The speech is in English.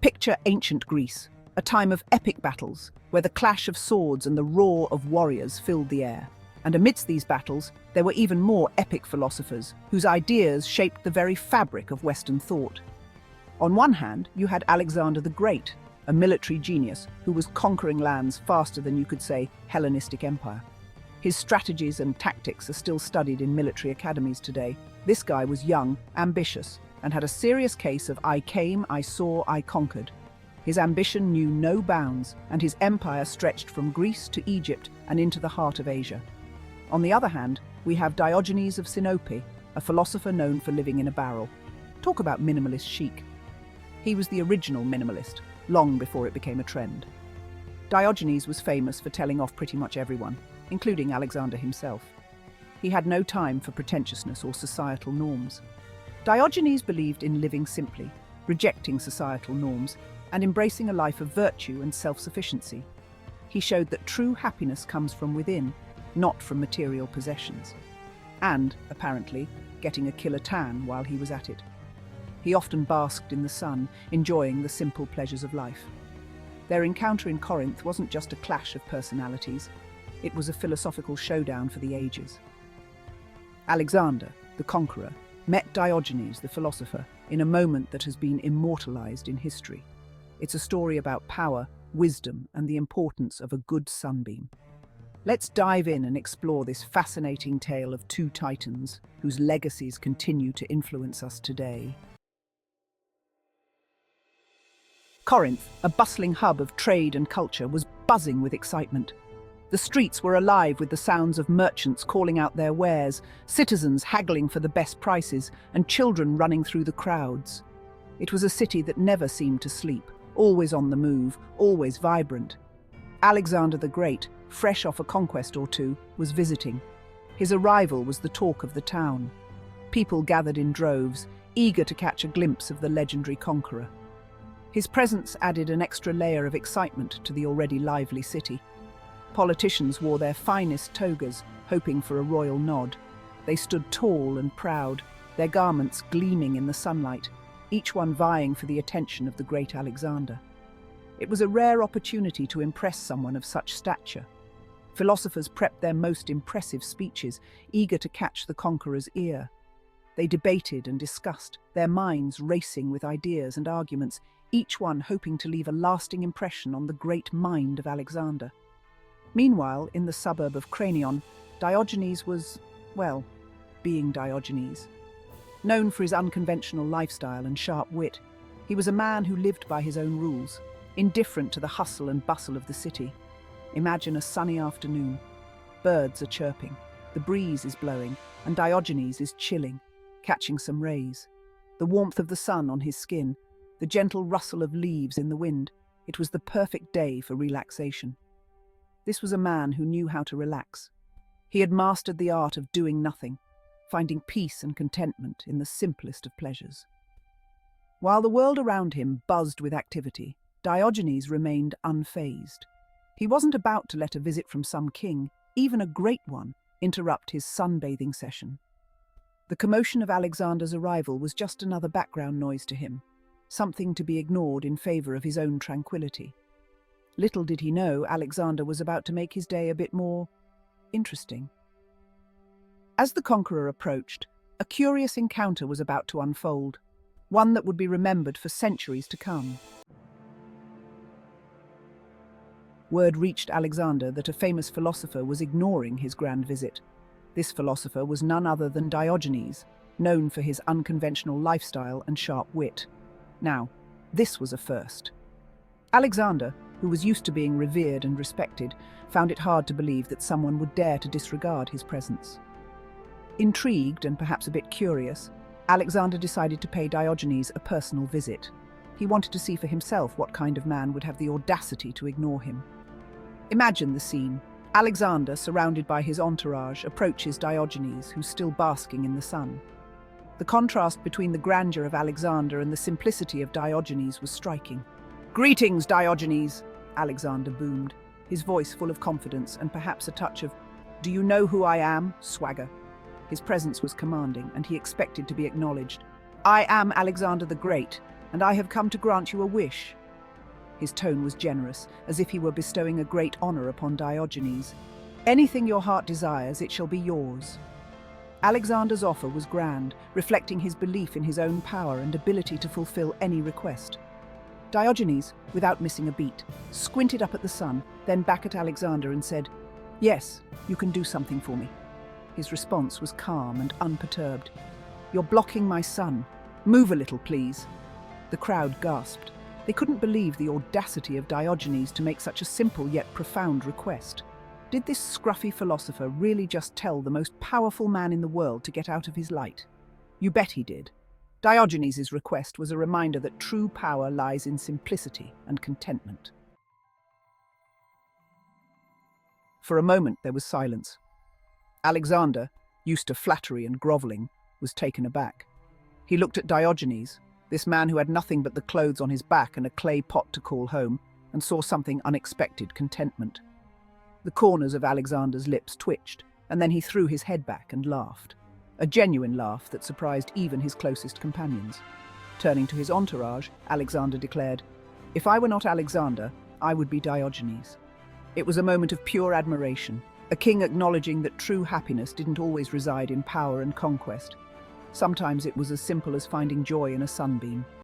Picture ancient Greece, a time of epic battles, where the clash of swords and the roar of warriors filled the air. And amidst these battles, there were even more epic philosophers, whose ideas shaped the very fabric of Western thought. On one hand, you had Alexander the Great, a military genius who was conquering lands faster than you could say Hellenistic Empire. His strategies and tactics are still studied in military academies today. This guy was young, ambitious, and had a serious case of I came, I saw, I conquered. His ambition knew no bounds, and his empire stretched from Greece to Egypt and into the heart of Asia. On the other hand, we have Diogenes of Sinope, a philosopher known for living in a barrel. Talk about minimalist chic. He was the original minimalist, long before it became a trend. Diogenes was famous for telling off pretty much everyone, including Alexander himself. He had no time for pretentiousness or societal norms. Diogenes believed in living simply, rejecting societal norms, and embracing a life of virtue and self-sufficiency. He showed that true happiness comes from within, not from material possessions. And, apparently, getting a killer tan while he was at it. He often basked in the sun, enjoying the simple pleasures of life. Their encounter in Corinth wasn't just a clash of personalities, it was a philosophical showdown for the ages. Alexander, the conqueror, met Diogenes, the philosopher, in a moment that has been immortalized in history. It's a story about power, wisdom, and the importance of a good sunbeam. Let's dive in and explore this fascinating tale of two titans whose legacies continue to influence us today. Corinth, a bustling hub of trade and culture, was buzzing with excitement. The streets were alive with the sounds of merchants calling out their wares, citizens haggling for the best prices, and children running through the crowds. It was a city that never seemed to sleep, always on the move, always vibrant. Alexander the Great, fresh off a conquest or two, was visiting. His arrival was the talk of the town. People gathered in droves, eager to catch a glimpse of the legendary conqueror. His presence added an extra layer of excitement to the already lively city. Politicians wore their finest togas, hoping for a royal nod. They stood tall and proud, their garments gleaming in the sunlight, each one vying for the attention of the great Alexander. It was a rare opportunity to impress someone of such stature. Philosophers prepped their most impressive speeches, eager to catch the conqueror's ear. They debated and discussed, their minds racing with ideas and arguments, each one hoping to leave a lasting impression on the great mind of Alexander. Meanwhile, in the suburb of Cranion, Diogenes was, well, being Diogenes. Known for his unconventional lifestyle and sharp wit, he was a man who lived by his own rules, indifferent to the hustle and bustle of the city. Imagine a sunny afternoon. Birds are chirping, the breeze is blowing, and Diogenes is chilling, catching some rays. The warmth of the sun on his skin, the gentle rustle of leaves in the wind, it was the perfect day for relaxation. This was a man who knew how to relax. He had mastered the art of doing nothing, finding peace and contentment in the simplest of pleasures. While the world around him buzzed with activity, Diogenes remained unfazed. He wasn't about to let a visit from some king, even a great one, interrupt his sunbathing session. The commotion of Alexander's arrival was just another background noise to him, something to be ignored in favor of his own tranquility. Little did he know Alexander was about to make his day a bit more interesting. As the conqueror approached, a curious encounter was about to unfold, one that would be remembered for centuries to come. Word reached Alexander that a famous philosopher was ignoring his grand visit. This philosopher was none other than Diogenes, known for his unconventional lifestyle and sharp wit. Now, this was a first. Alexander, who was used to being revered and respected, found it hard to believe that someone would dare to disregard his presence. Intrigued and perhaps a bit curious, Alexander decided to pay Diogenes a personal visit. He wanted to see for himself what kind of man would have the audacity to ignore him. Imagine the scene. Alexander, surrounded by his entourage, approaches Diogenes, who's still basking in the sun. The contrast between the grandeur of Alexander and the simplicity of Diogenes was striking. "Greetings, Diogenes," Alexander boomed, his voice full of confidence and perhaps a touch of, "Do you know who I am?" swagger. His presence was commanding, and he expected to be acknowledged. "I am Alexander the Great," and I have come to grant you a wish." His tone was generous, as if he were bestowing a great honor upon Diogenes. "Anything your heart desires, it shall be yours." Alexander's offer was grand, reflecting his belief in his own power and ability to fulfill any request. Diogenes, without missing a beat, squinted up at the sun, then back at Alexander and said, "Yes, you can do something for me." His response was calm and unperturbed. "You're blocking my sun. Move a little, please." The crowd gasped. They couldn't believe the audacity of Diogenes to make such a simple yet profound request. Did this scruffy philosopher really just tell the most powerful man in the world to get out of his light? You bet he did. Diogenes' request was a reminder that true power lies in simplicity and contentment. For a moment there was silence. Alexander, used to flattery and grovelling, was taken aback. He looked at Diogenes, this man who had nothing but the clothes on his back and a clay pot to call home, and saw something unexpected: contentment. The corners of Alexander's lips twitched, and then he threw his head back and laughed. A genuine laugh that surprised even his closest companions. Turning to his entourage, Alexander declared, "If I were not Alexander, I would be Diogenes." It was a moment of pure admiration, a king acknowledging that true happiness didn't always reside in power and conquest. Sometimes it was as simple as finding joy in a sunbeam.